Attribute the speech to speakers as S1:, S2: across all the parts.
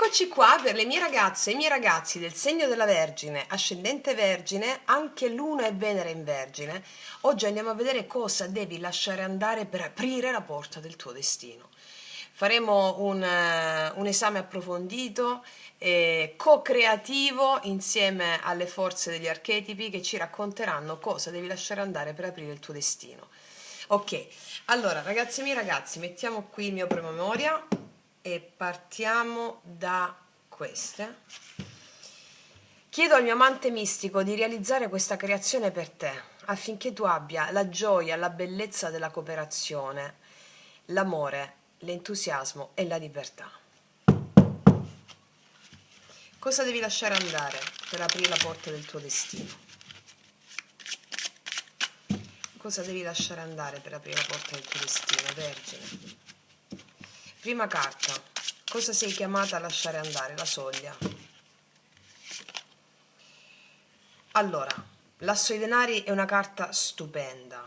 S1: Eccoci qua per le mie ragazze e i miei ragazzi del segno della Vergine, ascendente Vergine, anche Luna e Venere in Vergine. Oggi andiamo a vedere cosa devi lasciare andare per aprire la porta del tuo destino. Faremo un esame approfondito e co-creativo insieme alle forze degli archetipi che ci racconteranno cosa devi lasciare andare per aprire il tuo destino. Ok, allora ragazzi miei ragazzi, mettiamo qui il mio promemoria e partiamo da queste. Chiedo al mio amante mistico di realizzare questa creazione per te, affinché tu abbia la gioia, la bellezza della cooperazione, l'amore, l'entusiasmo e la libertà. Cosa devi lasciare andare per aprire la porta del tuo destino? Cosa devi lasciare andare per aprire la porta del tuo destino, Vergine? Prima carta, cosa sei chiamata a lasciare andare? La soglia. Allora, l'asso dei denari è una carta stupenda,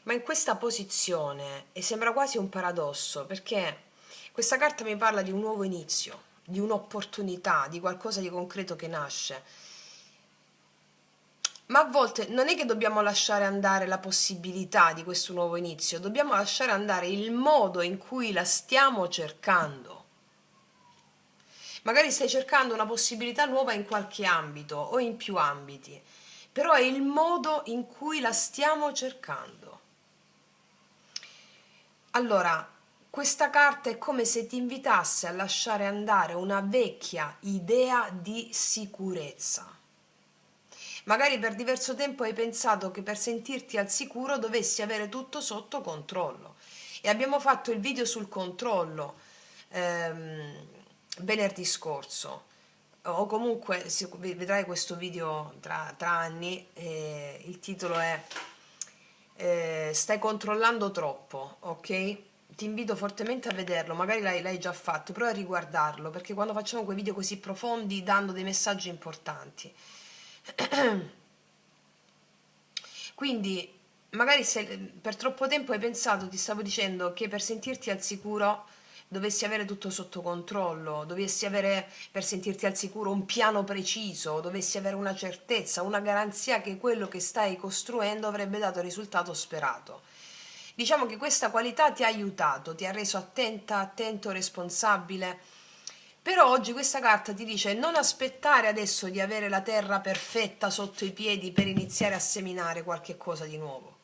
S1: ma in questa posizione, e sembra quasi un paradosso, perché questa carta mi parla di un nuovo inizio, di un'opportunità, di qualcosa di concreto che nasce. Ma a volte non è che dobbiamo lasciare andare la possibilità di questo nuovo inizio, dobbiamo lasciare andare il modo in cui la stiamo cercando. Magari stai cercando una possibilità nuova in qualche ambito o in più ambiti, però è il modo in cui la stiamo cercando. Allora, questa carta è come se ti invitasse a lasciare andare una vecchia idea di sicurezza. Magari per diverso tempo hai pensato che per sentirti al sicuro dovessi avere tutto sotto controllo. E abbiamo fatto il video sul controllo venerdì scorso. O comunque vedrai questo video tra anni. Il titolo è Stai controllando troppo, ok? Ti invito fortemente a vederlo, magari l'hai già fatto, però a riguardarlo, perché quando facciamo quei video così profondi danno dei messaggi importanti. Quindi magari se per troppo tempo hai pensato, ti stavo dicendo, che per sentirti al sicuro dovessi avere tutto sotto controllo, dovessi avere per sentirti al sicuro un piano preciso, dovessi avere una certezza, una garanzia che quello che stai costruendo avrebbe dato il risultato sperato. Diciamo che questa qualità ti ha aiutato, ti ha reso attenta, attento, responsabile. Però oggi questa carta ti dice non aspettare adesso di avere la terra perfetta sotto i piedi per iniziare a seminare qualche cosa di nuovo.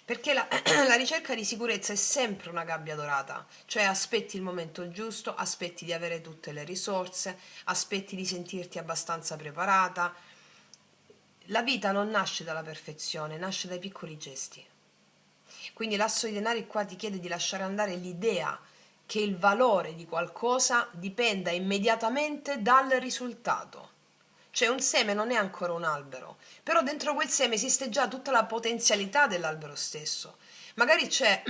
S1: Perché la ricerca di sicurezza è sempre una gabbia dorata, cioè aspetti il momento giusto, aspetti di avere tutte le risorse, aspetti di sentirti abbastanza preparata. La vita non nasce dalla perfezione, nasce dai piccoli gesti. Quindi l'asso di denari qua ti chiede di lasciare andare l'idea che il valore di qualcosa dipenda immediatamente dal risultato. Cioè un seme non è ancora un albero, però dentro quel seme esiste già tutta la potenzialità dell'albero stesso. Magari c'è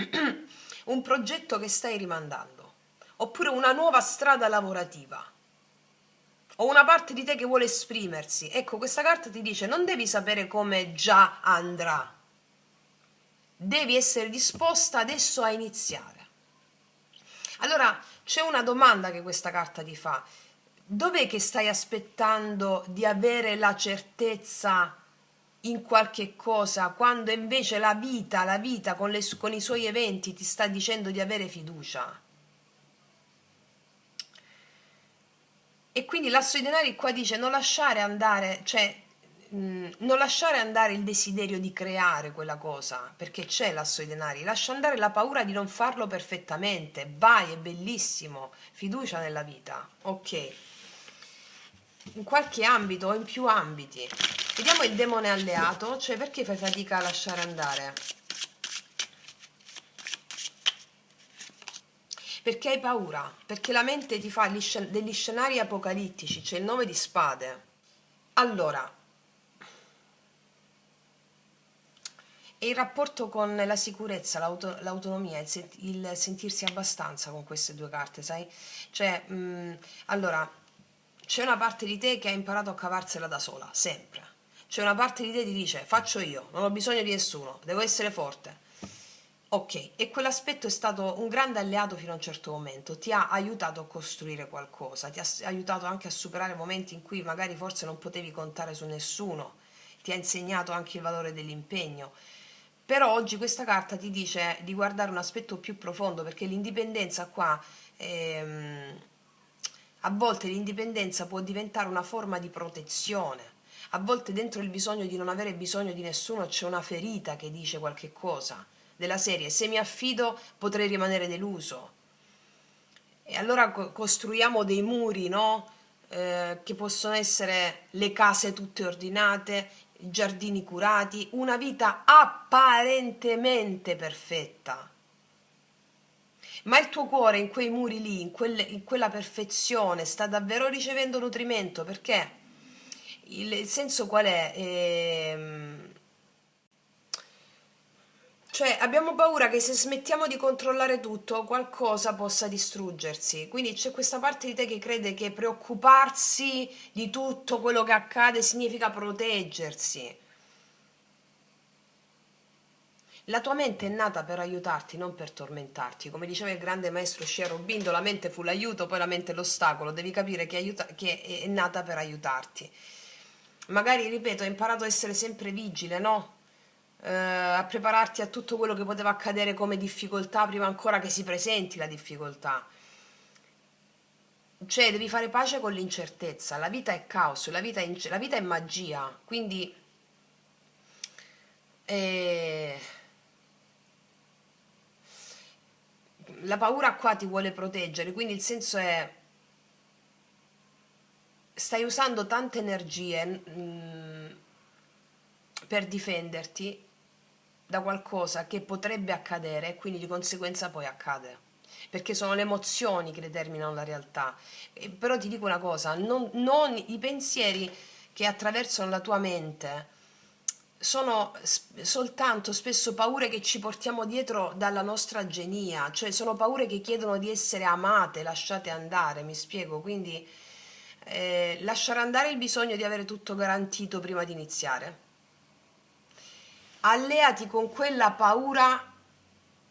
S1: un progetto che stai rimandando, oppure una nuova strada lavorativa, o una parte di te che vuole esprimersi. Ecco, questa carta ti dice non devi sapere come già andrà, devi essere disposta adesso a iniziare. Allora c'è una domanda che questa carta ti fa. Dov'è che stai aspettando di avere la certezza in qualche cosa, quando invece la vita con i suoi eventi ti sta dicendo di avere fiducia? E quindi l'asso di denari qua dice non lasciare andare, cioè non lasciare andare il desiderio di creare quella cosa, perché c'è l'asso di denari, lascia andare la paura di non farlo perfettamente, vai, è bellissimo, fiducia nella vita, ok. In qualche ambito o in più ambiti. Vediamo il demone alleato, cioè perché fai fatica a lasciare andare? Perché hai paura, perché la mente ti fa degli scenari apocalittici, c'è il 9 di spade. Allora, è il rapporto con la sicurezza, l'autonomia, il sentirsi abbastanza con queste due carte, sai? Cioè, allora, c'è una parte di te che ha imparato a cavarsela da sola, sempre. C'è una parte di te che ti dice, faccio io, non ho bisogno di nessuno, devo essere forte. Ok, e quell'aspetto è stato un grande alleato fino a un certo momento, ti ha aiutato a costruire qualcosa, ti ha aiutato anche a superare momenti in cui magari forse non potevi contare su nessuno, ti ha insegnato anche il valore dell'impegno. Però oggi questa carta ti dice di guardare un aspetto più profondo, perché l'indipendenza qua, ehm, a volte l'indipendenza può diventare una forma di protezione. A volte dentro il bisogno di non avere bisogno di nessuno c'è una ferita che dice qualche cosa, della serie se mi affido potrei rimanere deluso. E allora costruiamo dei muri, no? Che possono essere le case tutte ordinate, i giardini curati, una vita apparentemente perfetta. Ma il tuo cuore in quei muri lì, in quella perfezione, sta davvero ricevendo nutrimento? Perché il senso qual è? Cioè, abbiamo paura che se smettiamo di controllare tutto, qualcosa possa distruggersi. Quindi c'è questa parte di te che crede che preoccuparsi di tutto quello che accade significa proteggersi. La tua mente è nata per aiutarti, non per tormentarti. Come diceva il grande maestro Sciarobbindo, la mente fu l'aiuto, poi la mente è l'ostacolo. Devi capire che è nata per aiutarti. Magari, ripeto, hai imparato a essere sempre vigile, no? A prepararti a tutto quello che poteva accadere come difficoltà prima ancora che si presenti la difficoltà. Cioè, devi fare pace con l'incertezza. La vita è caos, la vita è magia. Quindi, eh, la paura qua ti vuole proteggere. Quindi il senso è, stai usando tante energie per difenderti da qualcosa che potrebbe accadere e quindi di conseguenza poi accade. Perché sono le emozioni che determinano la realtà. Però ti dico una cosa, non i pensieri che attraversano la tua mente sono soltanto spesso paure che ci portiamo dietro dalla nostra genia, cioè sono paure che chiedono di essere amate, lasciate andare, mi spiego, quindi lasciare andare il bisogno di avere tutto garantito prima di iniziare. Alleati con quella paura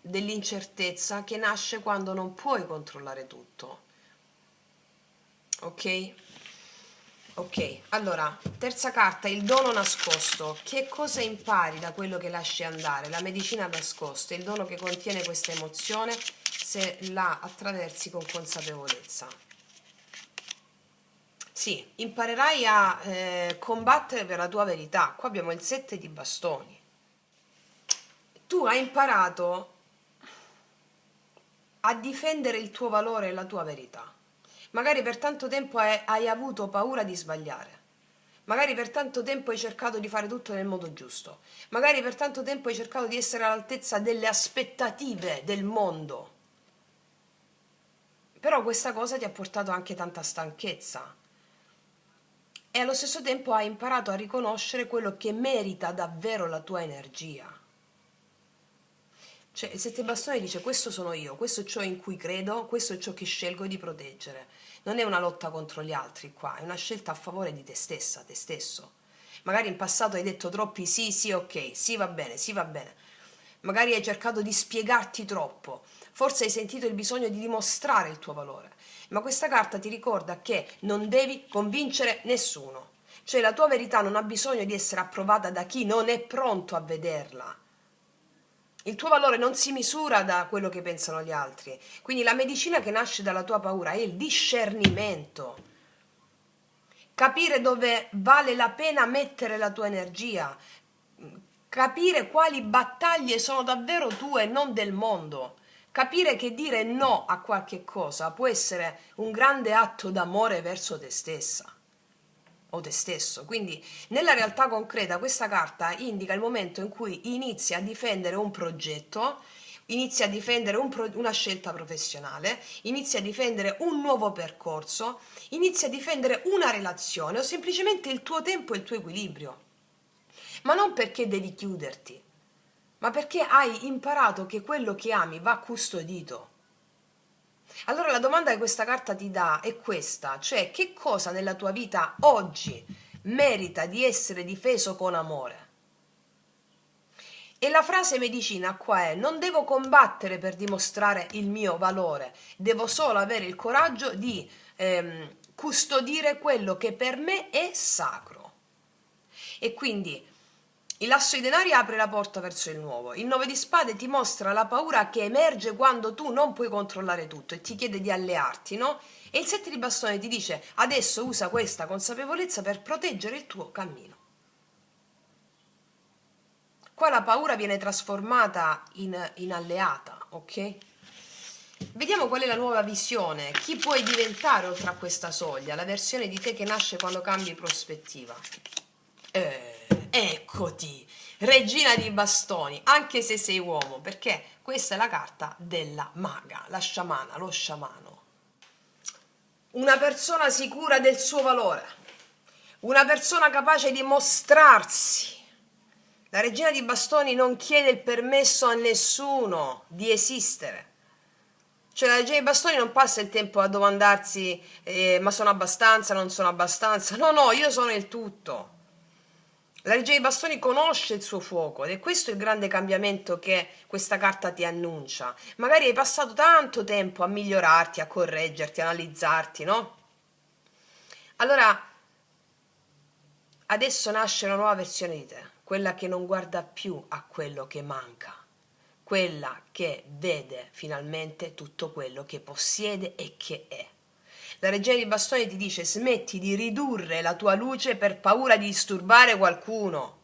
S1: dell'incertezza che nasce quando non puoi controllare tutto. Ok? Ok, allora, terza carta, il dono nascosto. Che cosa impari da quello che lasci andare? La medicina nascosta, il dono che contiene questa emozione se la attraversi con consapevolezza. Sì, imparerai a combattere per la tua verità. Qua abbiamo il 7 di bastoni. Tu hai imparato a difendere il tuo valore e la tua verità. Magari per tanto tempo hai avuto paura di sbagliare. Magari per tanto tempo hai cercato di fare tutto nel modo giusto. Magari per tanto tempo hai cercato di essere all'altezza delle aspettative del mondo. Però questa cosa ti ha portato anche tanta stanchezza. E allo stesso tempo hai imparato a riconoscere quello che merita davvero la tua energia. Cioè, il sette bastoni dice questo sono io, questo è ciò in cui credo, questo è ciò che scelgo di proteggere. Non è una lotta contro gli altri qua, è una scelta a favore di te stessa, te stesso. Magari in passato hai detto troppi sì, sì, ok, sì va bene, sì va bene. Magari hai cercato di spiegarti troppo, forse hai sentito il bisogno di dimostrare il tuo valore. Ma questa carta ti ricorda che non devi convincere nessuno. Cioè la tua verità non ha bisogno di essere approvata da chi non è pronto a vederla. Il tuo valore non si misura da quello che pensano gli altri. Quindi la medicina che nasce dalla tua paura è il discernimento. Capire dove vale la pena mettere la tua energia. Capire quali battaglie sono davvero tue e non del mondo. Capire che dire no a qualche cosa può essere un grande atto d'amore verso te stessa o te stesso. Quindi nella realtà concreta questa carta indica il momento in cui inizi a difendere un progetto, inizi a difendere una scelta professionale, inizi a difendere un nuovo percorso, inizi a difendere una relazione o semplicemente il tuo tempo e il tuo equilibrio. Ma non perché devi chiuderti, ma perché hai imparato che quello che ami va custodito. Allora la domanda che questa carta ti dà è questa, cioè che cosa nella tua vita oggi merita di essere difeso con amore? E la frase medicina qua è: non devo combattere per dimostrare il mio valore, devo solo avere il coraggio di custodire quello che per me è sacro. E quindi il lasso di denari apre la porta verso il nuovo. Il 9 di spade ti mostra la paura che emerge quando tu non puoi controllare tutto e ti chiede di allearti, no? E il 7 di bastone ti dice: adesso usa questa consapevolezza per proteggere il tuo cammino. Qua la paura viene trasformata in alleata, ok? Vediamo qual è la nuova visione, chi puoi diventare oltre a questa soglia, la versione di te che nasce quando cambi prospettiva. Eccoti, regina di bastoni, anche se sei uomo, perché questa è la carta della maga, la sciamana, lo sciamano. Una persona sicura del suo valore, una persona capace di mostrarsi. La regina di bastoni non chiede il permesso a nessuno di esistere. Cioè la regina di bastoni non passa il tempo a domandarsi ma sono abbastanza, non sono abbastanza. No, no, io sono il tutto. La regina di bastoni conosce il suo fuoco ed è questo il grande cambiamento che questa carta ti annuncia. Magari hai passato tanto tempo a migliorarti, a correggerti, a analizzarti, no? Allora, adesso nasce una nuova versione di te, quella che non guarda più a quello che manca, quella che vede finalmente tutto quello che possiede e che è. La regina di bastoni ti dice: smetti di ridurre la tua luce per paura di disturbare qualcuno.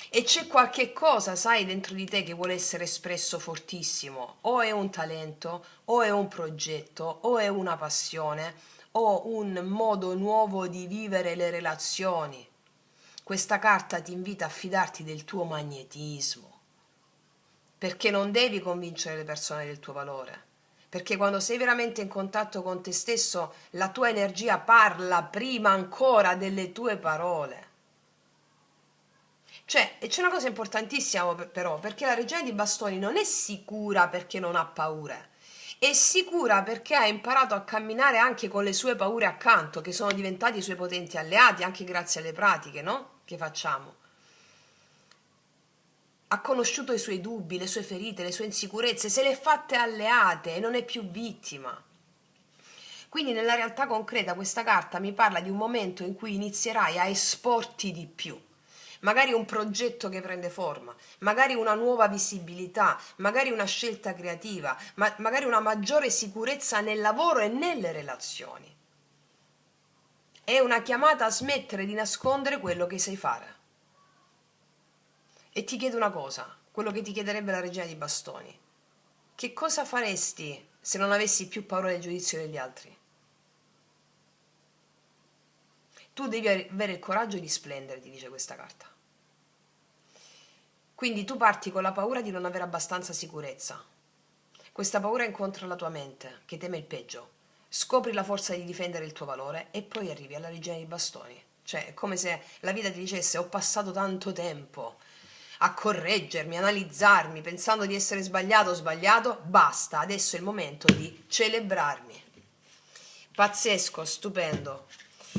S1: E c'è qualche cosa, sai, dentro di te che vuole essere espresso fortissimo. O è un talento, o è un progetto, o è una passione, o un modo nuovo di vivere le relazioni. Questa carta ti invita a fidarti del tuo magnetismo, perché non devi convincere le persone del tuo valore. Perché quando sei veramente in contatto con te stesso, la tua energia parla prima ancora delle tue parole. Cioè, e c'è una cosa importantissima però, perché la regina di bastoni non è sicura perché non ha paure, è sicura perché ha imparato a camminare anche con le sue paure accanto, che sono diventati i suoi potenti alleati, anche grazie alle pratiche, no? Che facciamo. Ha conosciuto i suoi dubbi, le sue ferite, le sue insicurezze, se le è fatte alleate e non è più vittima. Quindi nella realtà concreta questa carta mi parla di un momento in cui inizierai a esporti di più. Magari un progetto che prende forma, magari una nuova visibilità, magari una scelta creativa, magari una maggiore sicurezza nel lavoro e nelle relazioni. È una chiamata a smettere di nascondere quello che sai fare. E ti chiedo una cosa, quello che ti chiederebbe la regina di bastoni. Che cosa faresti se non avessi più paura del giudizio degli altri? Tu devi avere il coraggio di splendere, ti dice questa carta. Quindi tu parti con la paura di non avere abbastanza sicurezza. Questa paura incontra la tua mente, che teme il peggio. Scopri la forza di difendere il tuo valore e poi arrivi alla regina dei bastoni. Cioè, è come se la vita ti dicesse: ho passato tanto tempo a correggermi, analizzarmi, pensando di essere sbagliato o sbagliato, basta, adesso è il momento di celebrarmi. Pazzesco, stupendo.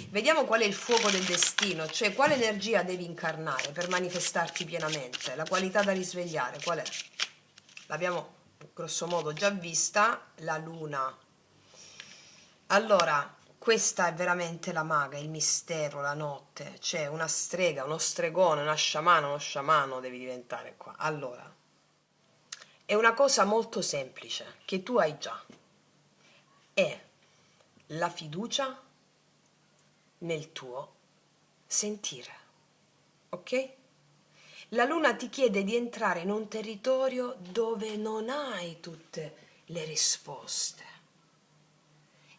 S1: Vediamo qual è il fuoco del destino, cioè quale energia devi incarnare per manifestarti pienamente. La qualità da risvegliare, qual è? L'abbiamo grosso modo già vista, la luna. Allora, questa è veramente la maga, il mistero, la notte. C'è una strega, uno stregone, una sciamana, uno sciamano devi diventare qua. Allora, è una cosa molto semplice che tu hai già. È la fiducia nel tuo sentire, ok? La luna ti chiede di entrare in un territorio dove non hai tutte le risposte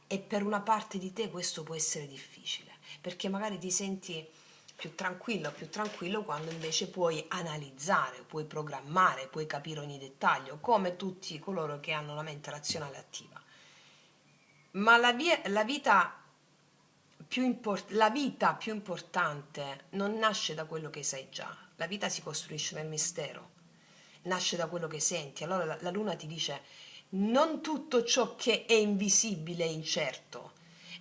S1: e per una parte di te questo può essere difficile, perché magari ti senti più tranquillo quando invece puoi analizzare, puoi programmare, puoi capire ogni dettaglio, come tutti coloro che hanno la mente razionale attiva. Ma la vita più importante non nasce da quello che sai già, la vita si costruisce nel mistero, nasce da quello che senti. Allora la luna ti dice: non tutto ciò che è invisibile è incerto,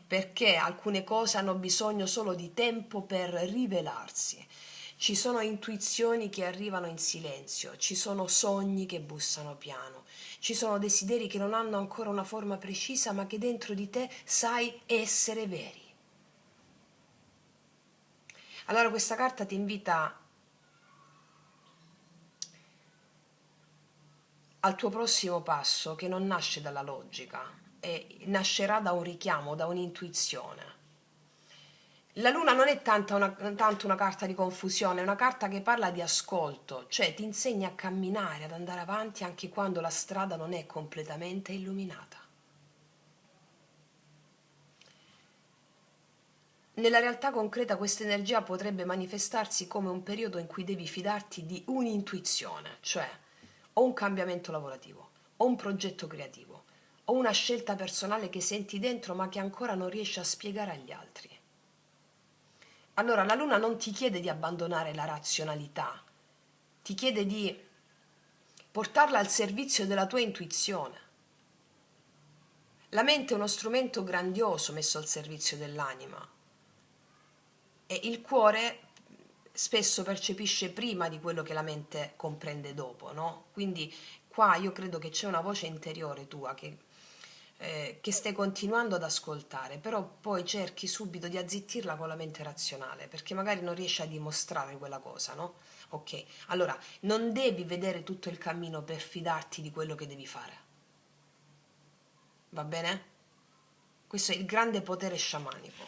S1: perché alcune cose hanno bisogno solo di tempo per rivelarsi. Ci sono intuizioni che arrivano in silenzio, ci sono sogni che bussano piano, ci sono desideri che non hanno ancora una forma precisa, ma che dentro di te sai essere veri. Allora questa carta ti invita al tuo prossimo passo, che non nasce dalla logica, e nascerà da un richiamo, da un'intuizione. La luna non è tanto una carta di confusione, è una carta che parla di ascolto, cioè ti insegna a camminare, ad andare avanti anche quando la strada non è completamente illuminata. Nella realtà concreta questa energia potrebbe manifestarsi come un periodo in cui devi fidarti di un'intuizione, cioè o un cambiamento lavorativo, o un progetto creativo, o una scelta personale che senti dentro ma che ancora non riesci a spiegare agli altri. Allora la luna non ti chiede di abbandonare la razionalità, ti chiede di portarla al servizio della tua intuizione. La mente è uno strumento grandioso messo al servizio dell'anima e il cuore spesso percepisce prima di quello che la mente comprende dopo, no? Quindi qua io credo che c'è una voce interiore tua che stai continuando ad ascoltare, però poi cerchi subito di azzittirla con la mente razionale, perché magari non riesci a dimostrare quella cosa, no? Ok, allora non devi vedere tutto il cammino per fidarti di quello che devi fare, va bene? Questo è il grande potere sciamanico.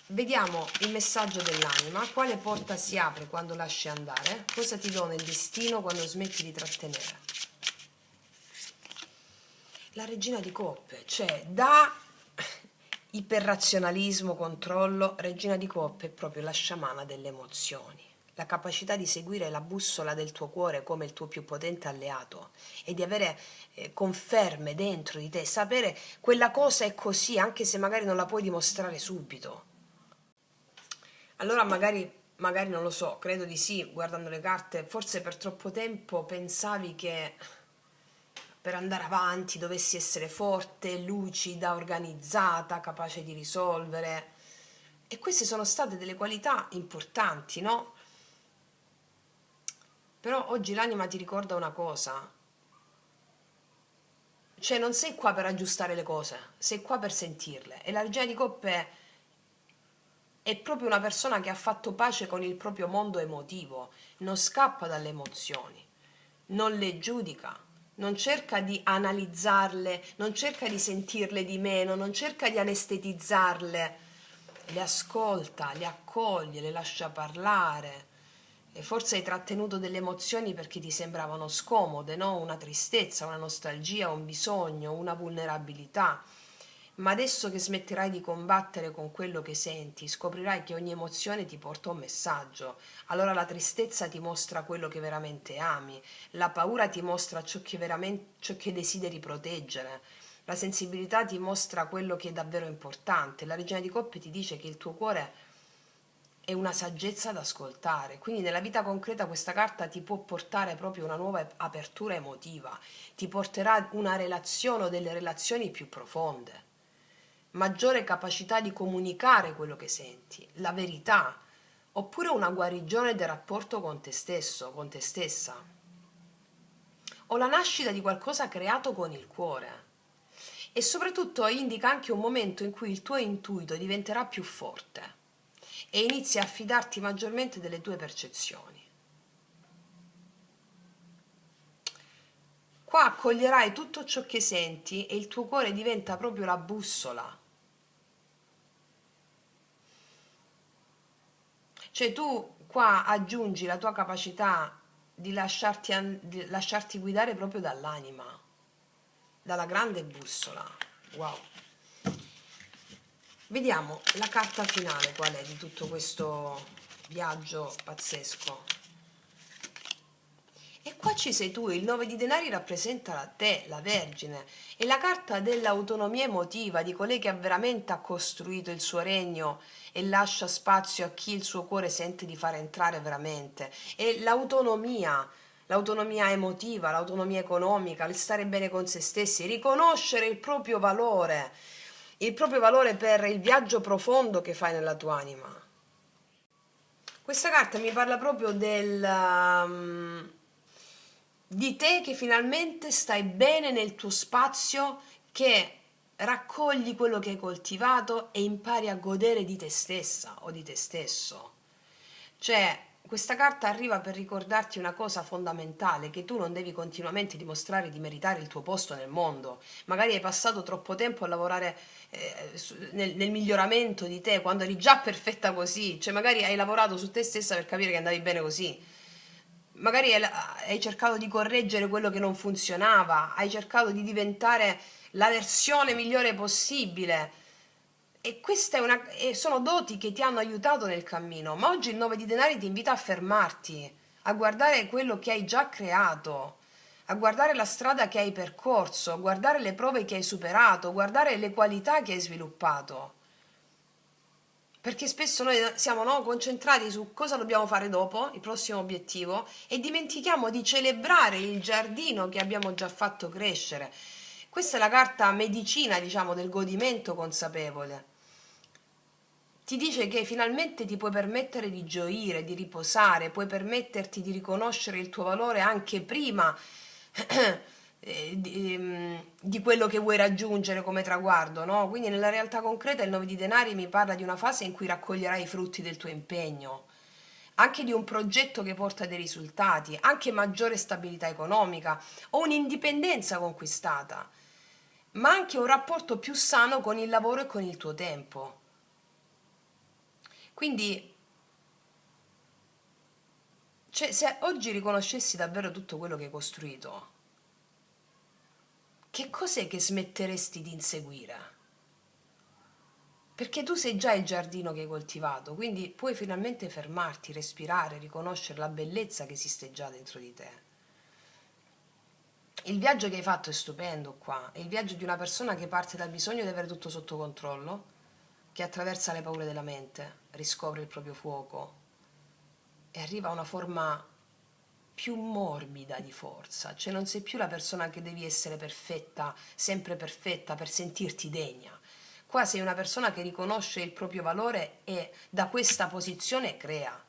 S1: Vediamo il messaggio dell'anima, quale porta si apre quando lasci andare, cosa ti dona il destino quando smetti di trattenere. La regina di coppe, cioè da iperrazionalismo, controllo, regina di coppe è proprio la sciamana delle emozioni, la capacità di seguire la bussola del tuo cuore come il tuo più potente alleato e di avere conferme dentro di te, sapere quella cosa è così anche se magari non la puoi dimostrare subito. Allora magari non lo so, credo di sì, guardando le carte, forse per troppo tempo pensavi che per andare avanti dovessi essere forte, lucida, organizzata, capace di risolvere. E queste sono state delle qualità importanti, no? Però oggi l'anima ti ricorda una cosa, cioè non sei qua per aggiustare le cose, sei qua per sentirle. E la regina di coppe è proprio una persona che ha fatto pace con il proprio mondo emotivo, non scappa dalle emozioni, non le giudica, non cerca di analizzarle, non cerca di sentirle di meno, non cerca di anestetizzarle, le ascolta, le accoglie, le lascia parlare. E forse hai trattenuto delle emozioni perché ti sembravano scomode, no? Una tristezza, una nostalgia, un bisogno, una vulnerabilità. Ma adesso che smetterai di combattere con quello che senti, scoprirai che ogni emozione ti porta un messaggio. Allora la tristezza ti mostra quello che veramente ami, la paura ti mostra ciò che desideri proteggere, la sensibilità ti mostra quello che è davvero importante. La regina di coppe ti dice che il tuo cuore è una saggezza da ascoltare. Quindi nella vita concreta questa carta ti può portare proprio una nuova apertura emotiva, ti porterà una relazione o delle relazioni più profonde, maggiore capacità di comunicare quello che senti, la verità, oppure una guarigione del rapporto con te stesso, con te stessa, o la nascita di qualcosa creato con il cuore. E soprattutto indica anche un momento in cui il tuo intuito diventerà più forte e inizi a fidarti maggiormente delle tue percezioni. Qua accoglierai tutto ciò che senti e il tuo cuore diventa proprio la bussola. Cioè tu qua aggiungi la tua capacità di lasciarti guidare proprio dall'anima, dalla grande bussola. Wow. Vediamo la carta finale qual è di tutto questo viaggio pazzesco. E qua ci sei tu, il 9 di denari rappresenta te, la Vergine, è la carta dell'autonomia emotiva, di colei che veramente ha costruito il suo regno e lascia spazio a chi il suo cuore sente di fare entrare veramente. E l'autonomia emotiva, l'autonomia economica, il stare bene con se stessi, riconoscere il proprio valore per il viaggio profondo che fai nella tua anima. Questa carta mi parla proprio di te che finalmente stai bene nel tuo spazio, che raccogli quello che hai coltivato e impari a godere di te stessa o di te stesso. Cioè, questa carta arriva per ricordarti una cosa fondamentale, che tu non devi continuamente dimostrare di meritare il tuo posto nel mondo. Magari hai passato troppo tempo a lavorare nel miglioramento di te, quando eri già perfetta così. Cioè, magari hai lavorato su te stessa per capire che andavi bene così. Magari hai cercato di correggere quello che non funzionava, hai cercato di diventare la versione migliore possibile. E questa è sono doti che ti hanno aiutato nel cammino, ma oggi il 9 di denari ti invita a fermarti, a guardare quello che hai già creato, a guardare la strada che hai percorso, a guardare le prove che hai superato, a guardare le qualità che hai sviluppato. Perché spesso noi siamo, no, concentrati su cosa dobbiamo fare dopo, il prossimo obiettivo, e dimentichiamo di celebrare il giardino che abbiamo già fatto crescere. Questa è la carta medicina, diciamo, del godimento consapevole. Ti dice che finalmente ti puoi permettere di gioire, di riposare, puoi permetterti di riconoscere il tuo valore anche prima di quello che vuoi raggiungere come traguardo, no? Quindi nella realtà concreta il 9 di denari mi parla di una fase in cui raccoglierai i frutti del tuo impegno, anche di un progetto che porta dei risultati, anche maggiore stabilità economica o un'indipendenza conquistata, ma anche un rapporto più sano con il lavoro e con il tuo tempo. Quindi, cioè, se oggi riconoscessi davvero tutto quello che hai costruito, che cos'è che smetteresti di inseguire? Perché tu sei già il giardino che hai coltivato, quindi puoi finalmente fermarti, respirare, riconoscere la bellezza che esiste già dentro di te. Il viaggio che hai fatto è stupendo qua, è il viaggio di una persona che parte dal bisogno di avere tutto sotto controllo, che attraversa le paure della mente, riscopre il proprio fuoco e arriva a una forma più morbida di forza, cioè non sei più la persona che devi essere perfetta, sempre perfetta per sentirti degna. Qua sei una persona che riconosce il proprio valore e da questa posizione crea.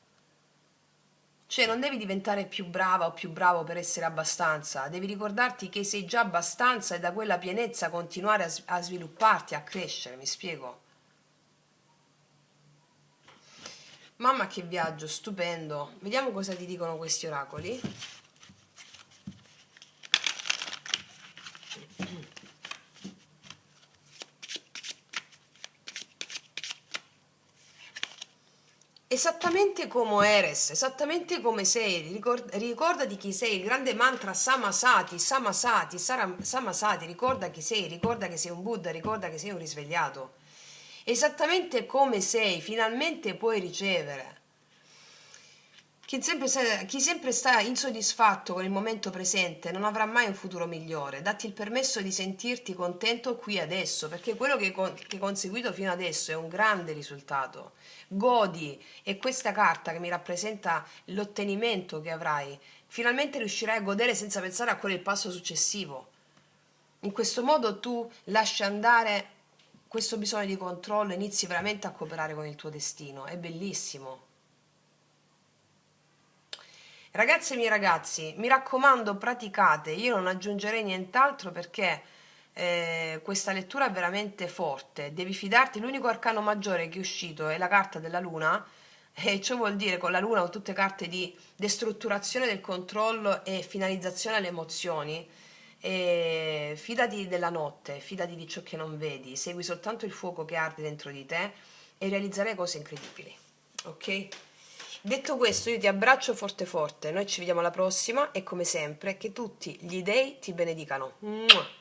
S1: Cioè non devi diventare più brava o più bravo per essere abbastanza, devi ricordarti che sei già abbastanza e da quella pienezza continuare a svilupparti, a crescere, mi spiego? Mamma che viaggio, stupendo. Vediamo cosa ti dicono questi oracoli. Esattamente come Eres, esattamente come sei, ricordati chi sei, il grande mantra Samasati, Samasati, Samasati, ricorda chi sei, ricorda che sei un Buddha, ricorda che sei un risvegliato. Esattamente come sei, finalmente puoi ricevere. Chi sempre sta insoddisfatto con il momento presente non avrà mai un futuro migliore. Datti il permesso di sentirti contento qui adesso, perché quello che hai conseguito fino adesso è un grande risultato. Godi, e questa carta che mi rappresenta l'ottenimento che avrai, finalmente riuscirai a godere senza pensare a quello il passo successivo. In questo modo tu lasci andare questo bisogno di controllo e inizi veramente a cooperare con il tuo destino. È bellissimo. Ragazze e miei ragazzi, mi raccomando, praticate, io non aggiungerei nient'altro perché questa lettura è veramente forte, devi fidarti, l'unico arcano maggiore che è uscito è la carta della luna, e ciò vuol dire con la luna, con tutte carte di destrutturazione del controllo e finalizzazione alle emozioni, e fidati della notte, fidati di ciò che non vedi, segui soltanto il fuoco che arde dentro di te e realizzerai cose incredibili, ok? Detto questo, io ti abbraccio forte forte, noi ci vediamo alla prossima e come sempre che tutti gli dei ti benedicano. Mua!